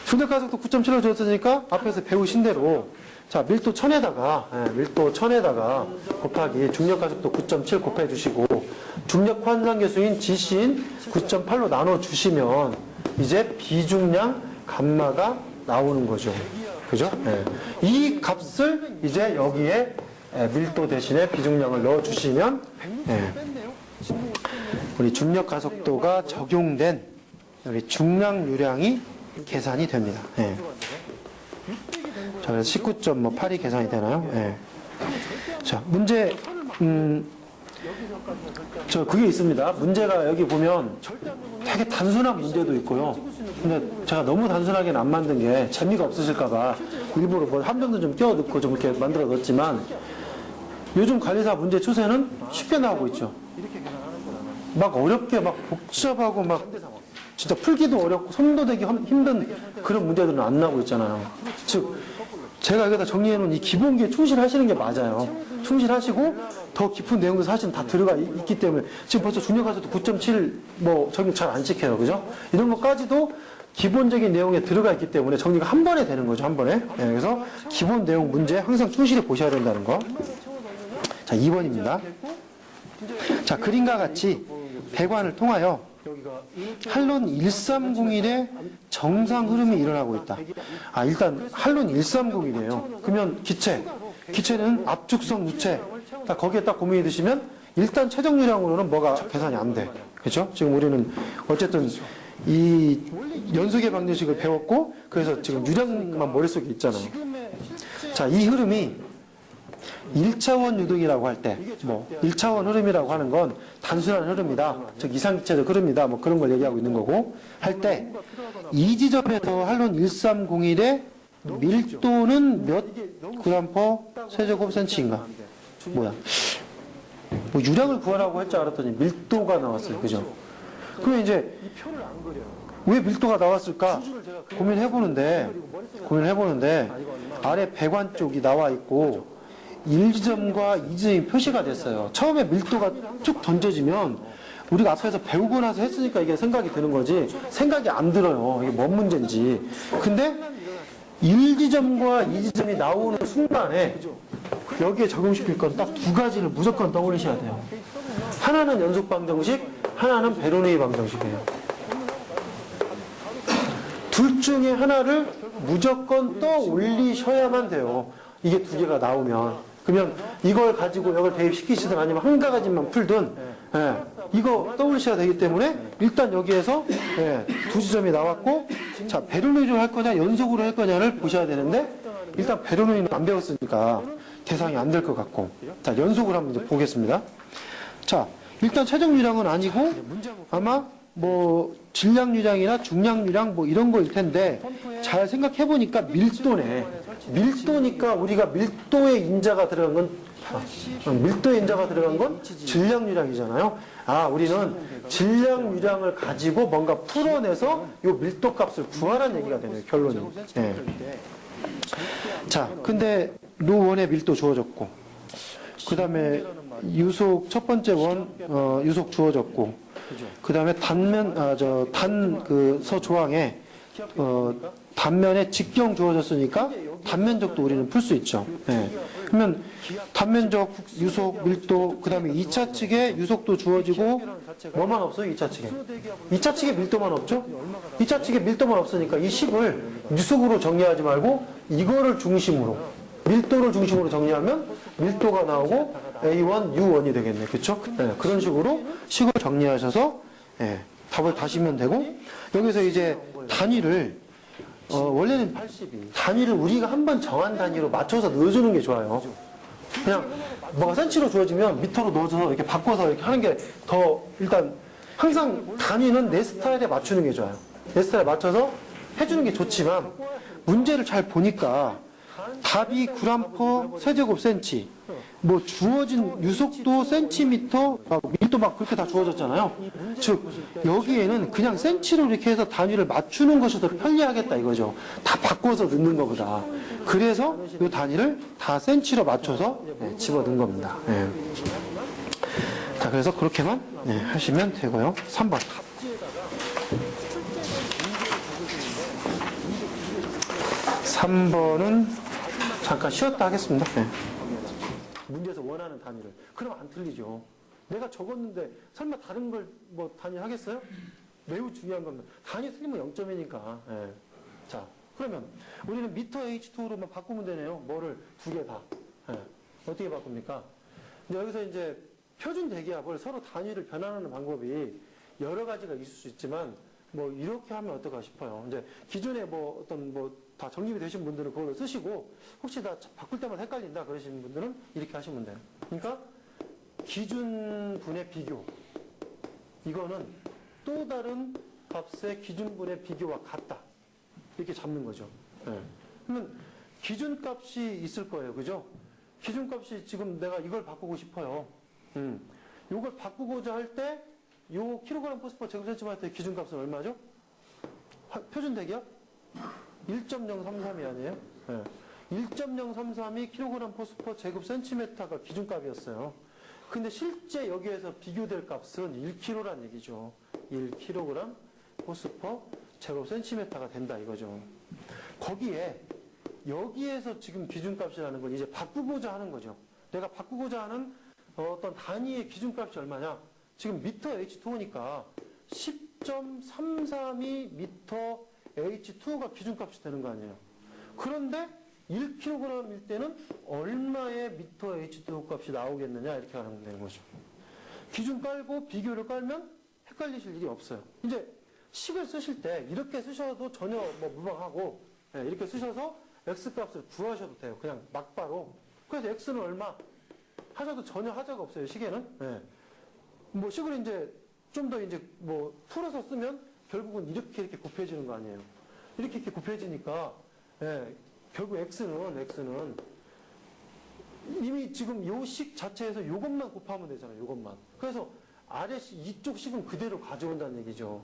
Speaker 1: 중력가속도 9.7로 줬으니까 앞에서 배우신 대로, 자, 밀도 1000에다가 곱하기 중력가속도 9.7 곱해 주시고 중력 환상계수인 Gc인 9.8로 나눠 주시면 이제 비중량 감마가 나오는 거죠. 그죠? 예. 이 값을 이제 여기에 밀도 대신에 비중량을 넣어 주시면, 예, 우리 중력가속도가 적용된 우리 중량유량이 계산이 됩니다. 예. 자, 그래서 19.8이 계산이 되나요? 예. 자, 문제, 그게 있습니다. 문제가 여기 보면 되게 단순한 문제도 있고요. 근데 제가 너무 단순하게는 안 만든 게 재미가 없으실까봐 일부러 뭐 함정도 좀 끼워 넣고 좀 이렇게 만들어 넣었지만, 요즘 관리사 문제 추세는 쉽게 나오고 있죠. 막 어렵게 막 복잡하고 막 진짜 풀기도 어렵고 손도 대기 힘든 그런 문제들은 안 나오고 있잖아요. 즉, 제가 여기다 정리해 놓은 이 기본기에 충실하시는 게 맞아요. 충실하시고 더 깊은 내용도 사실은 다 들어가 있기 때문에 지금 벌써 중력가속도 9.7 뭐 적용 잘 안 찍혀요. 그죠? 이런 것까지도 기본적인 내용에 들어가 있기 때문에 정리가 한 번에 되는 거죠. 한 번에. 네, 그래서 기본 내용 문제 항상 충실히 보셔야 된다는 거. 자, 2번입니다. 자, 그림과 같이 배관을 통하여 한론 1301의 정상 흐름이 일어나고 있다. 아, 일단 한론 1301이에요. 그러면 기체는 압축성 유체. 딱 거기에 딱 고민이 드시면 일단 최적유량으로는 뭐가 계산이 안 돼. 그렇죠? 지금 우리는 어쨌든 이 연속의 방정식을 배웠고, 그래서 지금 유량만 머릿속에 있잖아요. 자, 이 흐름이 1차원 유동이라고 할 때, 뭐 1차원 흐름이라고 하는 건 단순한 흐름이다, 즉 이상기체적 흐름이다, 뭐 그런 걸 얘기하고 있는 거고, 할 때 이 지점에서 한론 1301의 밀도는 몇 그램 퍼 세제곱센치인가? 뭐야? 뭐 유량을 구하라고 할 줄 알았더니 밀도가 나왔어요. 그죠? 그러면 이제 왜 밀도가 나왔을까 고민해보는데 아래 배관 쪽이 나와 있고 1지점과 2지점이 표시가 됐어요. 처음에 밀도가 쭉 던져지면 우리가 앞에서 배우고 나서 했으니까 이게 생각이 드는 거지 생각이 안 들어요. 이게 뭔 문제인지. 근데 1지점과 2지점이 나오는 순간에 여기에 적용시킬 건 딱 두 가지를 무조건 떠올리셔야 돼요. 하나는 연속 방정식, 하나는 베르노이 방정식이에요. 둘 중에 하나를 무조건 떠올리셔야만 돼요. 이게 두 개가 나오면. 그러면 이걸 가지고 이걸 대입시키시든 아니면 한 가지만 풀든, 예, 이거 떠올리셔야 되기 때문에 일단 여기에서, 예, 두 지점이 나왔고, 자, 베르노이로 할 거냐 연속으로 할 거냐를 보셔야 되는데, 일단 베르노이는 안 배웠으니까 계산이 안 될 것 같고, 자, 연속으로 한번 이제 보겠습니다. 자, 일단 최종유량은 아니고 아마 뭐 질량유량이나 중량유량 뭐 이런 거일 텐데, 잘 생각해 보니까 밀도네. 밀도니까 우리가 밀도의 인자가 들어간 건 질량유량이잖아요. 아, 우리는 질량유량을 가지고 뭔가 풀어내서 이 밀도 값을 구하라는 얘기가 되네요, 결론이. 네. 자, 근데 로1의 밀도 주어졌고, 그 다음에 유속 첫 번째 유속 주어졌고, 그 다음에 서 조항에 단면에 직경 주어졌으니까 단면적도 우리는 풀 수 있죠. 네. 그러면 단면적, 유속, 밀도, 그 다음에 2차 측에 유속도 주어지고 뭐만 없어요? 2차 측에. 2차 측에 밀도만 없죠? 2차 측에 밀도만 없으니까 이 식을 유속으로 정리하지 말고 이거를 중심으로 밀도를 중심으로 정리하면 밀도가 나오고 A1, U1이 되겠네. 그쵸? 네, 그런 식으로 식을 정리하셔서 답을 다시면 되고 여기서 이제 단위를 원래는 단위를 우리가 한번 정한 단위로 맞춰서 넣어주는 게 좋아요. 그냥 뭐가 센치로 주어지면 미터로 넣어서 이렇게 바꿔서 이렇게 하는 게 더 일단 항상 단위는 내 스타일에 맞추는 게 좋아요. 내 스타일에 맞춰서 해주는 게 좋지만 문제를 잘 보니까 답이 g/, 세제곱 센치 뭐 주어진 유속도 센티미터 밀도 막 그렇게 다 주어졌잖아요. 즉 여기에는 그냥 센치로 이렇게 해서 단위를 맞추는 것이 더 편리하겠다 이거죠. 다 바꿔서 넣는 것보다. 그래서 이 단위를 다 센치로 맞춰서 집어넣은 겁니다. 자, 그래서 그렇게만 하시면 되고요. 3번. 3번은 잠깐 쉬었다 하겠습니다. 문제에서 원하는 단위를. 그럼 안 틀리죠. 내가 적었는데 설마 다른 걸 뭐 단위 하겠어요? 매우 중요한 겁니다. 단위 틀리면 0점이니까. 자, 그러면 우리는 미터 H2로만 바꾸면 되네요. 뭐를 두 개 다. 어떻게 바꿉니까? 근데 여기서 이제 표준 대기압을 서로 단위를 변환하는 방법이 여러 가지가 있을 수 있지만 뭐 이렇게 하면 어떨까 싶어요. 이제 기존에 뭐 어떤 뭐 다 정립이 되신 분들은 그걸 쓰시고 혹시 다 바꿀 때마다 헷갈린다 그러시는 분들은 이렇게 하시면 돼요. 그러니까 기준분의 비교 이거는 또 다른 값의 기준분의 비교와 같다 이렇게 잡는 거죠. 그러면 기준값이 있을 거예요. 그죠? 기준값이 지금 내가 이걸 바꾸고 싶어요. 이걸 바꾸고자 할 때 요 킬로그램 포스퍼 제곱센티미터 기준값은 얼마죠? 표준 대기압? 1.033이 아니에요? 1.033이 킬로그램 포스퍼 제곱센티미터가 기준값이었어요. 근데 실제 여기에서 비교될 값은 1kg란 얘기죠. 1kg 포스퍼 제곱센티미터가 된다 이거죠. 거기에 여기에서 지금 기준값이라는 건 이제 바꾸고자 하는 거죠. 내가 바꾸고자 하는 어떤 단위의 기준값이 얼마냐? 지금 미터 H2오니까 10.332 미터 H2가 기준값이 되는 거 아니에요. 그런데 1kg일 때는 얼마의 미터 H2 값이 나오겠느냐 이렇게 하는 되는 거죠. 기준 깔고 비교를 깔면 헷갈리실 일이 없어요. 이제 식을 쓰실 때 이렇게 쓰셔도 전혀 뭐 무방하고 이렇게 쓰셔서 X값을 구하셔도 돼요. 그냥 막바로. 그래서 X는 얼마 하셔도 전혀 하자가 없어요. 식에는. 뭐 식을 이제 좀 더 이제 뭐 풀어서 쓰면 결국은 이렇게 곱해지는 거 아니에요. 이렇게 곱해지니까 결국 X는 이미 지금 요 식 자체에서 요것만 곱하면 되잖아요. 요것만. 그래서 아래 이쪽 식은 그대로 가져온다는 얘기죠.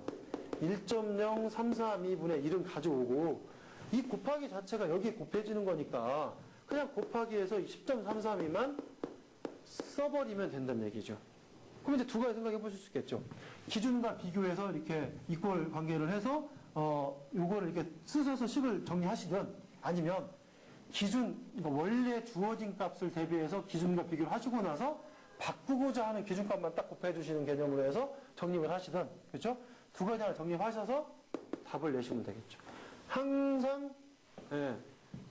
Speaker 1: 1.0332분의 1은 가져오고 이 곱하기 자체가 여기에 곱해지는 거니까 그냥 곱하기해서 10.332만 써버리면 된다는 얘기죠. 그럼 이제 두 가지 생각해 보실 수 있겠죠. 기준과 비교해서 이렇게 이꼴 관계를 해서 요거를 이렇게 쓰셔서 식을 정리하시든 아니면 기준, 그러니까 원래 주어진 값을 대비해서 기준과 비교를 하시고 나서 바꾸고자 하는 기준값만 딱 곱해 주시는 개념으로 해서 정립을 하시든 그렇죠? 두 가지 하나 정립하셔서 답을 내시면 되겠죠. 항상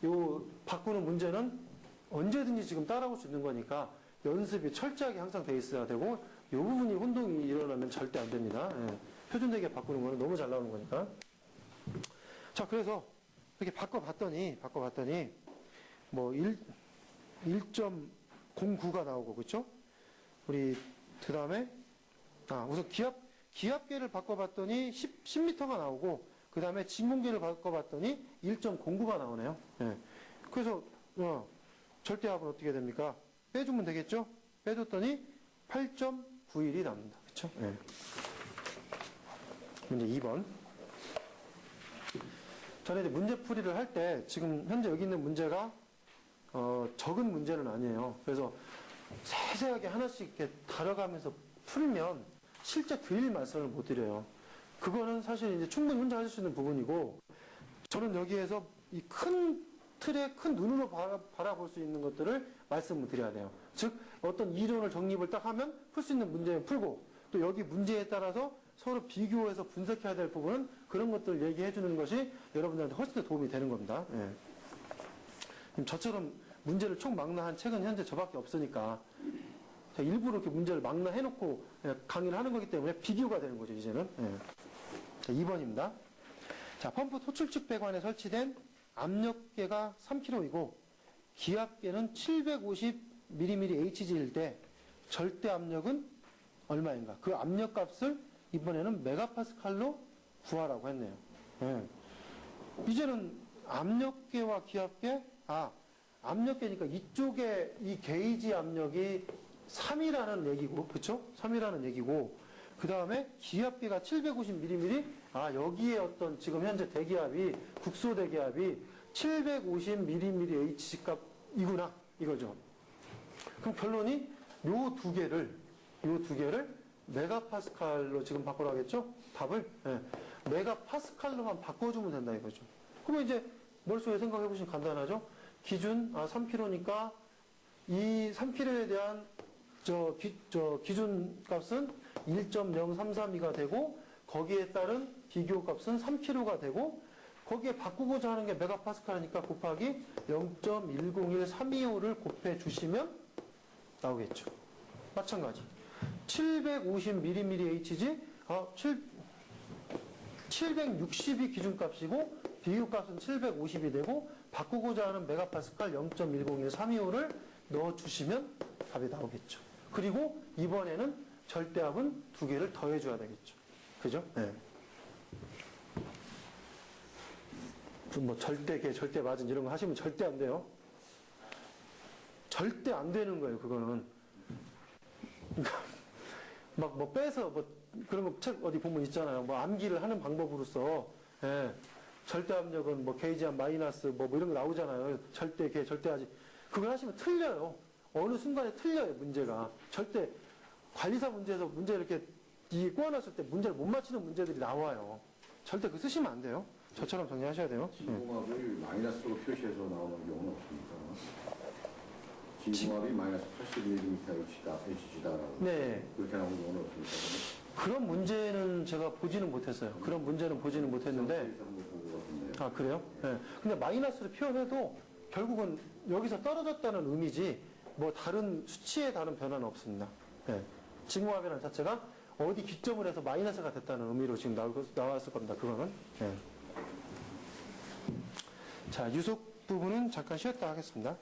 Speaker 1: 요 바꾸는 문제는 언제든지 지금 따라올 수 있는 거니까 연습이 철저하게 항상 돼 있어야 되고 이 부분이 혼동이 일어나면 절대 안 됩니다. 표준대기압 바꾸는 거는 너무 잘 나오는 거니까. 자, 그래서 이렇게 바꿔봤더니 뭐 1.09가 나오고 그렇죠? 우리 그 다음에 우선 기압계를 바꿔봤더니 10m가 나오고 그 다음에 진공계를 바꿔봤더니 1.09가 나오네요. 그래서 절대압은 어떻게 됩니까? 빼주면 되겠죠? 빼줬더니 8.91이 나옵니다. 그쵸? 문제 2번. 저는 이제 문제풀이를 할 때 지금 현재 여기 있는 문제가 적은 문제는 아니에요. 그래서 세세하게 하나씩 이렇게 다뤄가면서 풀면 실제 드릴 말씀을 못 드려요. 그거는 사실 이제 충분히 혼자 하실 수 있는 부분이고 저는 여기에서 이 큰 틀에 큰 눈으로 바라볼 수 있는 것들을 말씀을 드려야 돼요. 즉 어떤 이론을 정립을 딱 하면 풀 수 있는 문제는 풀고 또 여기 문제에 따라서 서로 비교해서 분석해야 될 부분은 그런 것들을 얘기해 주는 것이 여러분들한테 훨씬 더 도움이 되는 겁니다. 예. 저처럼 문제를 총 망라한 책은 현재 저밖에 없으니까 제가 일부러 이렇게 문제를 망라해놓고 강의를 하는 거기 때문에 비교가 되는 거죠, 이제는. 예. 자, 2번입니다. 자, 펌프 토출축 배관에 설치된 압력계가 3kg이고 기압계는 750mm HG일 때 절대 압력은 얼마인가? 그 압력값을 이번에는 메가파스칼로 구하라고 했네요. 예. 이제는 압력계와 기압계, 압력계니까 이쪽에 이 게이지 압력이 3이라는 얘기고, 그쵸? 3이라는 얘기고, 그 다음에 기압계가 750mm, 여기에 어떤 지금 현재 대기압이, 국소 대기압이 750mm Hg 값이구나, 이거죠. 그럼 결론이 요 두 개를 메가파스칼로 지금 바꾸라고 했죠? 답을? 예. 메가파스칼로만 바꿔주면 된다, 이거죠. 그러면 이제 머릿속에 생각해 보시면 간단하죠? 기준, 3kg니까 이 3kg에 대한 기준 값은 1.0332가 되고 거기에 따른 비교 값은 3kg가 되고 거기에 바꾸고자 하는 게 메가파스칼이니까 곱하기 0.101325를 곱해 주시면 나오겠죠. 마찬가지. 750mm HG, 760이 기준값이고 비교값은 750이 되고 바꾸고자 하는 메가파스칼 0.101325를 넣어주시면 답이 나오겠죠. 그리고 이번에는 절대압은 두 개를 더해줘야 되겠죠. 그죠? 네. 뭐 절대계, 절대맞은 이런 거 하시면 절대 안 돼요. 절대 안 되는 거예요, 그거는. 그러니까 막 뭐 빼서 뭐 그런 거 책 어디 보면 있잖아요. 뭐 암기를 하는 방법으로서 절대 압력은 뭐 게이지압 마이너스 뭐 이런 거 나오잖아요. 절대계, 절대하지. 그걸 하시면 틀려요. 어느 순간에 틀려요, 문제가. 절대 관리사 문제에서 문제 이렇게 꼬아놨을 때 문제를 못 맞히는 문제들이 나와요. 절대 그거 쓰시면 안 돼요. 저처럼 정리하셔야 돼요.
Speaker 2: 진공압을 마이너스로 표시해서 나오는 경우는 없습니까? 진공압이 마이너스 81mm HG다라고
Speaker 1: 네.
Speaker 2: 그렇게 나오는 경우는 없습니까?
Speaker 1: 그런 문제는 제가 보지는 못했어요. 그런 문제는 보지는 못했는데. 그래요? 네. 근데 마이너스로 표현해도 결국은 여기서 떨어졌다는 의미지 뭐 다른 수치에 다른 변화는 없습니다. 네. 진공압이라는 자체가 어디 기점을 해서 마이너스가 됐다는 의미로 지금 나왔을 겁니다. 그거는. 네. 자, 유속 부분은 잠깐 쉬었다 하겠습니다.